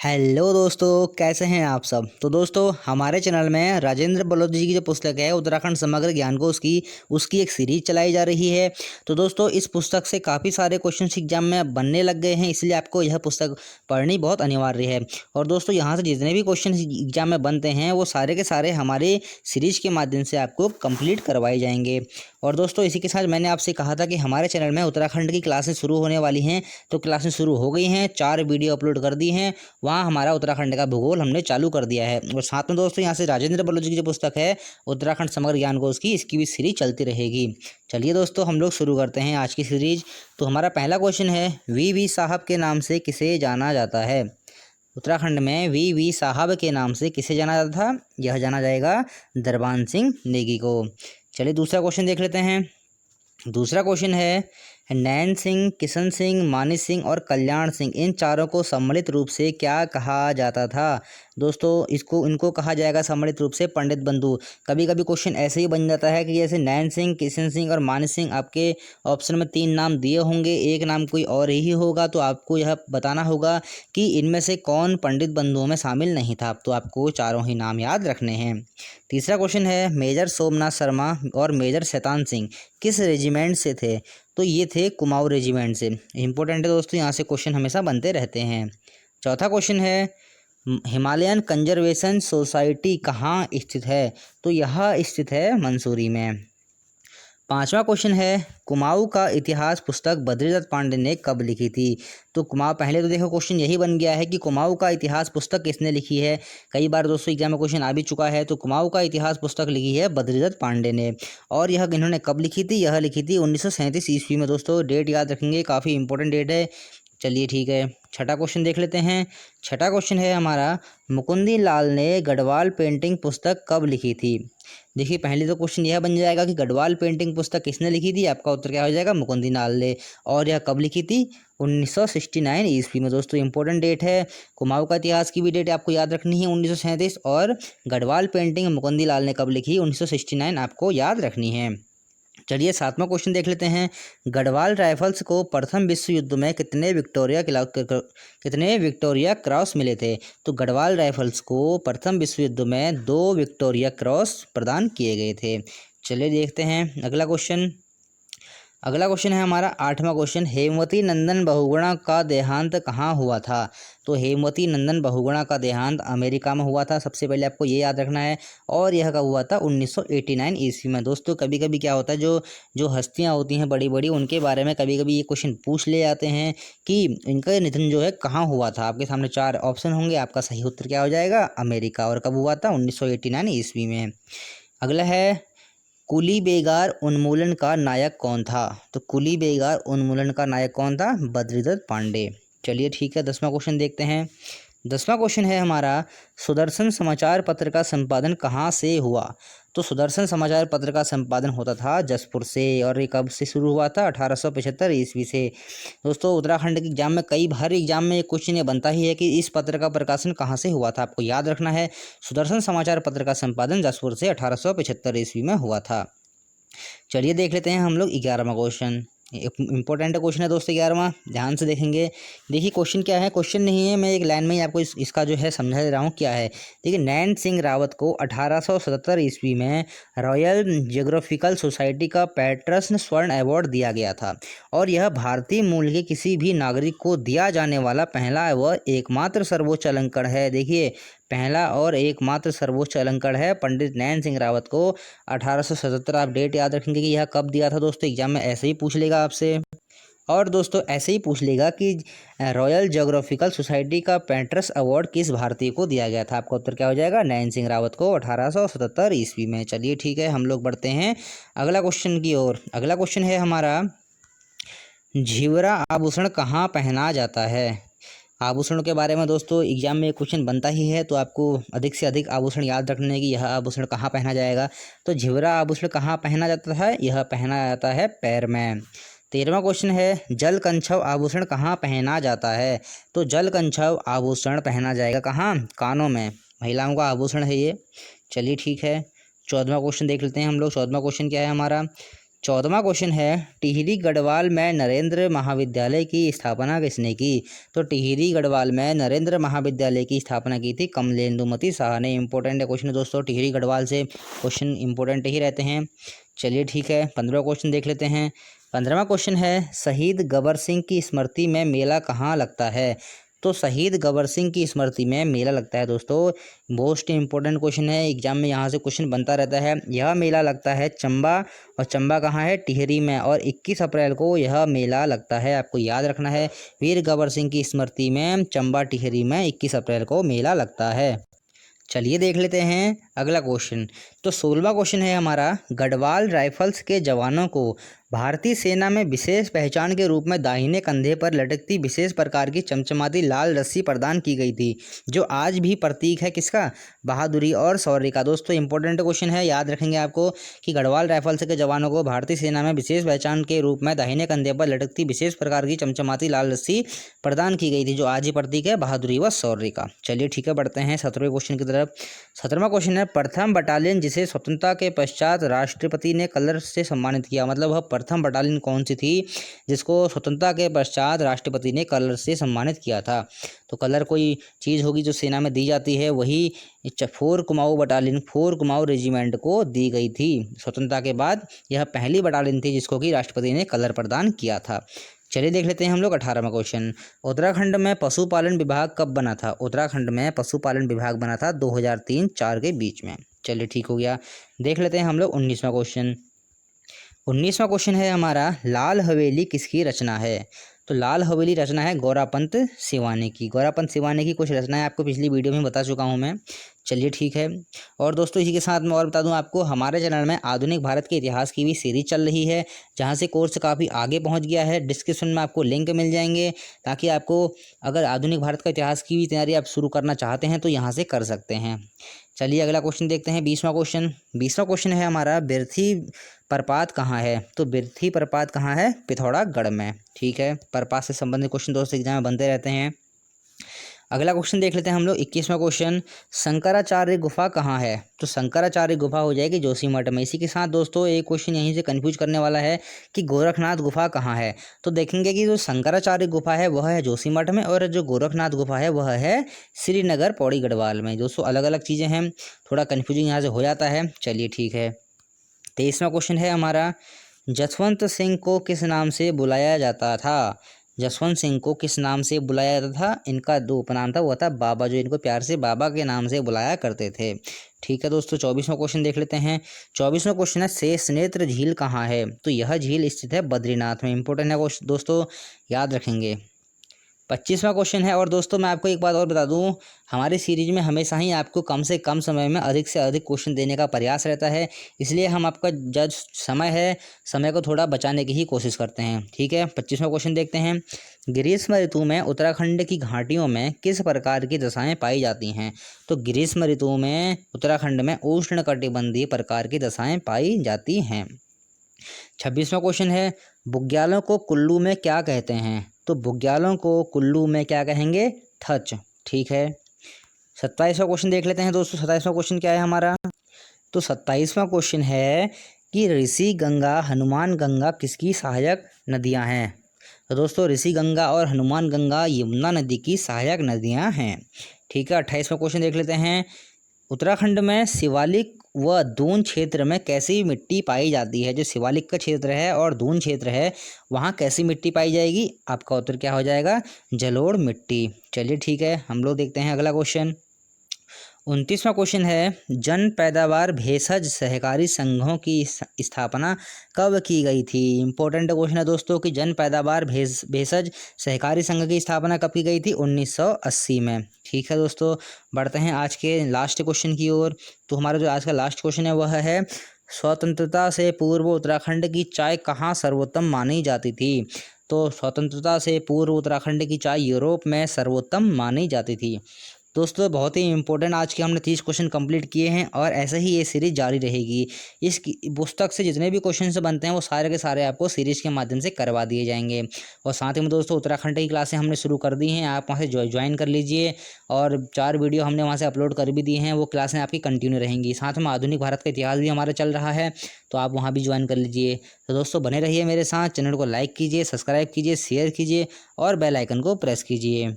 Hello दोस्तों, कैसे हैं आप सब। तो दोस्तों, हमारे चैनल में राजेंद्र बलोच जी की जो पुस्तक है उत्तराखंड समग्र ज्ञान कोश की उसकी एक सीरीज चलाई जा रही है। तो दोस्तों, इस पुस्तक से काफ़ी सारे क्वेश्चन एग्जाम में बनने लग गए हैं, इसलिए आपको यह पुस्तक पढ़नी बहुत अनिवार्य है। और दोस्तों, यहाँ से जितने भी क्वेश्चन एग्जाम में बनते हैं वो सारे के सारे हमारे सीरीज के माध्यम से आपको कंप्लीट करवाए जाएंगे। और दोस्तों, इसी के साथ मैंने आपसे कहा था कि हमारे चैनल में उत्तराखंड की क्लासेस शुरू होने वाली हैं, तो क्लासेस शुरू हो गई हैं। 4 वीडियो अपलोड कर दी हैं, वहाँ हमारा उत्तराखंड का भूगोल हमने चालू कर दिया है। और साथ में दोस्तों, यहाँ से राजेंद्र बलोच की जो पुस्तक है उत्तराखंड समग्र ज्ञान कोश की, इसकी भी सीरीज चलती रहेगी। चलिए दोस्तों, हम लोग शुरू करते हैं आज की सीरीज। तो हमारा पहला क्वेश्चन है, वी साहब के नाम से किसे जाना जाता है। उत्तराखंड में वी साहब के नाम से किसे जाना जाता था। यह जाना जाएगा दरबान सिंह नेगी को। चलिए दूसरा क्वेश्चन देख लेते हैं। दूसरा क्वेश्चन है, नैन सिंह, किशन सिंह, मानिक सिंह और कल्याण सिंह, इन चारों को सम्मिलित रूप से क्या कहा जाता था। दोस्तों, इनको कहा जाएगा सम्मिलित रूप से पंडित बंधु। कभी कभी क्वेश्चन ऐसे ही बन जाता है कि जैसे नैन सिंह, किशन सिंह और मानिक सिंह, आपके ऑप्शन में 3 नाम दिए होंगे, एक नाम कोई और ही होगा, तो आपको यह बताना होगा कि इनमें से कौन पंडित बंधुओं में शामिल नहीं था। तो आपको चारों ही नाम याद रखने हैं। तीसरा क्वेश्चन है, मेजर सोमनाथ शर्मा और मेजर शैतान सिंह किस रेजिमेंट से थे। तो ये थे कुमाऊं रेजिमेंट से। इंपॉर्टेंट है दोस्तों, यहाँ से क्वेश्चन हमेशा बनते रहते हैं। चौथा क्वेश्चन है, हिमालयन कंजर्वेशन सोसाइटी कहाँ स्थित है। तो यह स्थित है मंसूरी में। पांचवा क्वेश्चन है, कुमाऊं का इतिहास पुस्तक बद्रीदत्त पांडे ने कब लिखी थी। तो कुमाऊं, पहले तो देखो क्वेश्चन यही बन गया है कि कुमाऊं का इतिहास पुस्तक किसने लिखी है। कई बार दोस्तों एग्जाम में क्वेश्चन आ भी चुका है। तो कुमाऊं का इतिहास पुस्तक लिखी है बद्रीदत्त पांडे ने। और यह इन्होंने कब लिखी थी, यह लिखी थी 1937 ईस्वी में। दोस्तों डेट याद रखेंगे, काफ़ी इंपॉर्टेंट डेट है। चलिए ठीक है, छठा क्वेश्चन देख लेते हैं। छठा क्वेश्चन है हमारा, मुकुंदी लाल ने गढ़वाल पेंटिंग पुस्तक कब लिखी थी। देखिए, पहले तो क्वेश्चन यह बन जाएगा कि गढ़वाल पेंटिंग पुस्तक किसने लिखी थी। आपका उत्तर क्या हो जाएगा, मुकुंदी लाल ने। और यह कब लिखी थी, 1969 ईस्वी में। दोस्तों इंपॉर्टेंट डेट है। कुमाऊं का इतिहास की भी डेट आपको याद रखनी है, 1937। और गढ़वाल पेंटिंग मुकुंदी लाल ने कब लिखी, 1969 आपको याद रखनी है। चलिए सातवां क्वेश्चन देख लेते हैं। गढ़वाल राइफल्स को प्रथम विश्व युद्ध में कितने विक्टोरिया क्रॉस मिले थे। तो गढ़वाल राइफल्स को प्रथम विश्व युद्ध में 2 विक्टोरिया क्रॉस प्रदान किए गए थे। चलिए देखते हैं अगला क्वेश्चन। अगला क्वेश्चन है हमारा 8वां क्वेश्चन, हेमवती नंदन बहुगुणा का देहांत कहाँ हुआ था। तो हेमवती नंदन बहुगुणा का देहांत अमेरिका में हुआ था, सबसे पहले आपको ये याद रखना है। और यह कब हुआ था, 1989 ईस्वी में। दोस्तों कभी कभी क्या होता है, जो हस्तियाँ होती हैं बड़ी बड़ी, उनके बारे में कभी कभी ये क्वेश्चन पूछ ले जाते हैं कि इनका निधन जो है कहाँ हुआ था। आपके सामने 4 ऑप्शन होंगे, आपका सही उत्तर क्या हो जाएगा, अमेरिका। और कब हुआ था, 1989 ईस्वी में। अगला है, कुली बेगार उन्मूलन का नायक कौन था। तो कुली बेगार उन्मूलन का नायक कौन था, बद्रीदत्त पांडे। चलिए ठीक है, 10वां क्वेश्चन देखते हैं। 10वां क्वेश्चन है हमारा, सुदर्शन समाचार पत्र का संपादन कहाँ से हुआ। तो सुदर्शन समाचार पत्र का संपादन होता था जसपुर से। और ये कब से शुरू हुआ था, 1875 ईस्वी से। दोस्तों उत्तराखंड के एग्जाम में हर एग्जाम में एक क्वेश्चन ये बनता ही है कि इस पत्र का प्रकाशन कहाँ से हुआ था। आपको याद रखना है, सुदर्शन समाचार पत्र का संपादन जसपुर से 1875 ईस्वी में हुआ था। चलिए देख लेते हैं हम लोग 11वां क्वेश्चन। इंपॉर्टेंट क्वेश्चन है दोस्तों 11वां, ध्यान से देखेंगे। देखिए क्वेश्चन क्या है, क्वेश्चन नहीं है, मैं एक लाइन में ही आपको इसका जो है समझा दे रहा हूँ क्या है। देखिए, नैन सिंह रावत को 1877 ईस्वी में रॉयल जियोग्राफिकल सोसाइटी का पैट्रसन स्वर्ण अवार्ड दिया गया था। और यह भारतीय मूल के किसी भी नागरिक को दिया जाने वाला पहला व एकमात्र सर्वोच्च अलंकरण है। देखिए, पहला और एकमात्र सर्वोच्च अलंकरण है पंडित नैन सिंह रावत को 1877। आप डेट याद रखेंगे कि यह कब दिया था। दोस्तों एग्जाम में ऐसे ही पूछ लेगा आपसे। और दोस्तों ऐसे ही पूछ लेगा कि रॉयल जियोग्राफिकल सोसाइटी का पैट्रस अवार्ड किस भारतीय को दिया गया था। आपका उत्तर क्या हो जाएगा, नैन सिंह रावत को 1877 ईस्वी में। चलिए ठीक है, हम लोग बढ़ते हैं अगला क्वेश्चन की ओर। अगला क्वेश्चन है हमारा, झिवरा आभूषण कहाँ पहना जाता है। आभूषणों के बारे में दोस्तों एग्जाम में क्वेश्चन बनता ही है, तो आपको अधिक से अधिक आभूषण याद रखने हैं कि यह आभूषण कहाँ पहना जाएगा। तो झिवरा आभूषण कहाँ पहना जाता है, यह पहना जाता है पैर में। 13वां क्वेश्चन है, जलकंछव आभूषण कहाँ पहना जाता है। तो जलकंछव आभूषण पहना जाएगा कहाँ, कानों में। महिलाओं का आभूषण है ये। चलिए ठीक है, 14वां क्वेश्चन देख लेते हैं हम लोग। 14वां क्वेश्चन क्या है हमारा, 14वां क्वेश्चन है टिहरी गढ़वाल में नरेंद्र महाविद्यालय की स्थापना किसने की। तो टिहरी गढ़वाल में नरेंद्र महाविद्यालय की स्थापना की थी कमलेंदुमती शाह ने। इंपॉर्टेंट क्वेश्चन दोस्तों, टिहरी गढ़वाल से क्वेश्चन इंपॉर्टेंट ही रहते हैं। चलिए ठीक है, 15वां क्वेश्चन देख लेते हैं। 15वां क्वेश्चन है शहीद गबर सिंह की स्मृति में मेला कहाँ लगता है। तो शहीद गबर सिंह की स्मृति में मेला लगता है दोस्तों, मोस्ट इंपॉर्टेंट क्वेश्चन है, एग्जाम में यहाँ से क्वेश्चन बनता रहता है। यह मेला लगता है चंबा, और चंबा कहाँ है, टिहरी में, और 21 अप्रैल को यह मेला लगता है। आपको याद रखना है, वीर गबर सिंह की स्मृति में चंबा टिहरी में 21 अप्रैल को मेला लगता है। चलिए देख लेते हैं अगला क्वेश्चन। तो 16वां क्वेश्चन है हमारा गढ़वाल राइफल्स के जवानों को भारतीय सेना में विशेष पहचान के रूप में दाहिने कंधे पर लटकती विशेष प्रकार की चमचमाती लाल रस्सी प्रदान की गई थी, जो आज भी प्रतीक है किसका, बहादुरी और शौर्य का। दोस्तों इंपॉर्टेंट क्वेश्चन है, याद रखेंगे आपको कि गढ़वाल राइफल्स के जवानों को भारतीय सेना में विशेष पहचान के रूप में दाहिने कंधे पर लटकती विशेष प्रकार की चमचमाती लाल रस्सी प्रदान की गई थी, जो आज ही प्रतीक है बहादुरी व शौर्य का। चलिए ठीक है, बढ़ते हैं 17वें क्वेश्चन की तरफ। 17वां क्वेश्चन है प्रथम बटालियन जिसे स्वतंत्रता के पश्चात राष्ट्रपति ने कलर से सम्मानित किया। मतलब वह प्रथम बटालियन कौन सी थी जिसको स्वतंत्रता के पश्चात राष्ट्रपति ने कलर से सम्मानित किया था। तो कलर कोई चीज़ होगी जो सेना में दी जाती है, वही 4 कुमाऊं बटालियन, 4 कुमाऊं रेजिमेंट को दी गई थी स्वतंत्रता के बाद। यह पहली बटालियन थी जिसको कि राष्ट्रपति ने कलर प्रदान किया था। चलिए देख लेते हैं हम लोग 18वां क्वेश्चन। उत्तराखंड में पशुपालन विभाग कब बना था। उत्तराखंड में पशुपालन विभाग बना था 2003-4 के बीच में। चलिए ठीक हो गया, देख लेते हैं हम लोग 19वां क्वेश्चन। 19वां क्वेश्चन है हमारा लाल हवेली किसकी रचना है। तो लाल हवेली रचना है गौरापंत सिवाने की। गौरापंत सिवाने की कुछ रचनाएं आपको पिछली वीडियो में बता चुका हूं मैं। चलिए ठीक है, और दोस्तों इसी के साथ मैं और बता दूं आपको, हमारे चैनल में आधुनिक भारत के इतिहास की भी सीरीज चल रही है, जहां से कोर्स काफ़ी आगे पहुंच गया है। डिस्क्रिप्शन में आपको लिंक मिल जाएंगे, ताकि आपको अगर आधुनिक भारत का इतिहास की भी तैयारी आप शुरू करना चाहते हैं तो यहाँ से कर सकते हैं। चलिए अगला क्वेश्चन देखते हैं, 20वां क्वेश्चन। 20वां क्वेश्चन है हमारा बिरथी प्रपात कहाँ है। तो बिरथी प्रपात कहाँ है, पिथौरागढ़ में। ठीक है, प्रपात से संबंधित क्वेश्चन दोस्तों एग्जाम में बनते रहते हैं। अगला क्वेश्चन देख लेते हैं हम लोग 21वां क्वेश्चन। शंकराचार्य गुफा कहाँ है। तो शंकराचार्य गुफा हो जाएगी जोशीमठ में। इसी के साथ दोस्तों एक क्वेश्चन यहीं से कंफ्यूज करने वाला है कि गोरखनाथ गुफा कहाँ है। तो देखेंगे कि जो शंकराचार्य गुफा है वह है जोशीमठ में, और जो गोरखनाथ गुफा है वह है श्रीनगर पौड़ी गढ़वाल में। दोस्तों अलग अलग चीज़ें हैं, थोड़ा कन्फ्यूजिंग यहाँ से हो जाता है। चलिए ठीक है, 23वां क्वेश्चन है हमारा जसवंत सिंह को किस नाम से बुलाया जाता था। जसवंत सिंह को किस नाम से बुलाया जाता था। इनका दो उपनाम था, वो था बाबा, जो इनको प्यार से बाबा के नाम से बुलाया करते थे। ठीक है दोस्तों, 24वां क्वेश्चन देख लेते हैं। 24वां क्वेश्चन है शेषनेत्र झील कहाँ है। तो यह झील स्थित है बद्रीनाथ में। इंपॉर्टेंट है दोस्तों, याद रखेंगे। 25वां क्वेश्चन है, और दोस्तों मैं आपको एक बात और बता दूं, हमारी सीरीज में हमेशा ही आपको कम से कम समय में अधिक से अधिक क्वेश्चन देने का प्रयास रहता है, इसलिए हम आपका जज समय है, समय को थोड़ा बचाने की ही कोशिश करते हैं। ठीक है, 25वां क्वेश्चन देखते हैं। ग्रीष्म ऋतु में उत्तराखंड की घाटियों में किस प्रकार की दशाएं पाई जाती हैं। तो ग्रीष्म ऋतु में उत्तराखंड में उष्णकटिबंधीय प्रकार की दशाएं पाई जाती हैं। 26वां क्वेश्चन है बुग्यालों को कुल्लू में क्या कहते हैं। तो बुग्यालों को कुल्लू में क्या कहेंगे, थच। ठीक है, 27वां क्वेश्चन देख लेते हैं दोस्तों। 27वां क्वेश्चन क्या है हमारा। तो 27वां क्वेश्चन है कि ऋषि गंगा हनुमान गंगा किसकी सहायक नदियां हैं। तो दोस्तों ऋषि गंगा और हनुमान गंगा यमुना नदी की सहायक नदियां हैं। ठीक है, 28वां क्वेश्चन देख लेते हैं। उत्तराखंड में शिवालिक व दून क्षेत्र में कैसी मिट्टी पाई जाती है। जो शिवालिक का क्षेत्र है और दून क्षेत्र है, वहाँ कैसी मिट्टी पाई जाएगी। आपका उत्तर क्या हो जाएगा, जलोढ़ मिट्टी। चलिए ठीक है, हम लोग देखते हैं अगला क्वेश्चन। 29वां क्वेश्चन है जन पैदावार भेषज सहकारी संघों की स्थापना कब की गई थी। इंपॉर्टेंट क्वेश्चन है दोस्तों कि जन पैदावार भेषज सहकारी संघ की स्थापना कब की गई थी, 1980 में। ठीक है दोस्तों, बढ़ते हैं आज के लास्ट क्वेश्चन की ओर। तो हमारा जो आज का लास्ट क्वेश्चन है वह है स्वतंत्रता से पूर्व उत्तराखंड की चाय कहाँ सर्वोत्तम मानी जाती थी। तो स्वतंत्रता से पूर्व उत्तराखंड की चाय यूरोप में सर्वोत्तम मानी जाती थी। दोस्तों बहुत ही इंपॉर्टेंट आज के हमने 30 क्वेश्चन कंप्लीट किए हैं और ऐसे ही ये सीरीज जारी रहेगी। इस पुस्तक से जितने भी क्वेश्चन से बनते हैं वो सारे के सारे आपको सीरीज के माध्यम से करवा दिए जाएंगे। और साथ ही में दोस्तों उत्तराखंड की क्लासें हमने शुरू कर दी हैं, आप वहाँ से ज्वाइन कर लीजिए। और 4 वीडियो हमने वहाँ से अपलोड कर भी दिए हैं, वो क्लासें आपकी कंटिन्यू रहेंगी। साथ में आधुनिक भारत का इतिहास भी हमारा चल रहा है, तो आप वहाँ भी ज्वाइन कर लीजिए। तो दोस्तों बने रहिए मेरे साथ, चैनल को लाइक कीजिए, सब्सक्राइब कीजिए, शेयर कीजिए और बेल आइकन को प्रेस कीजिए।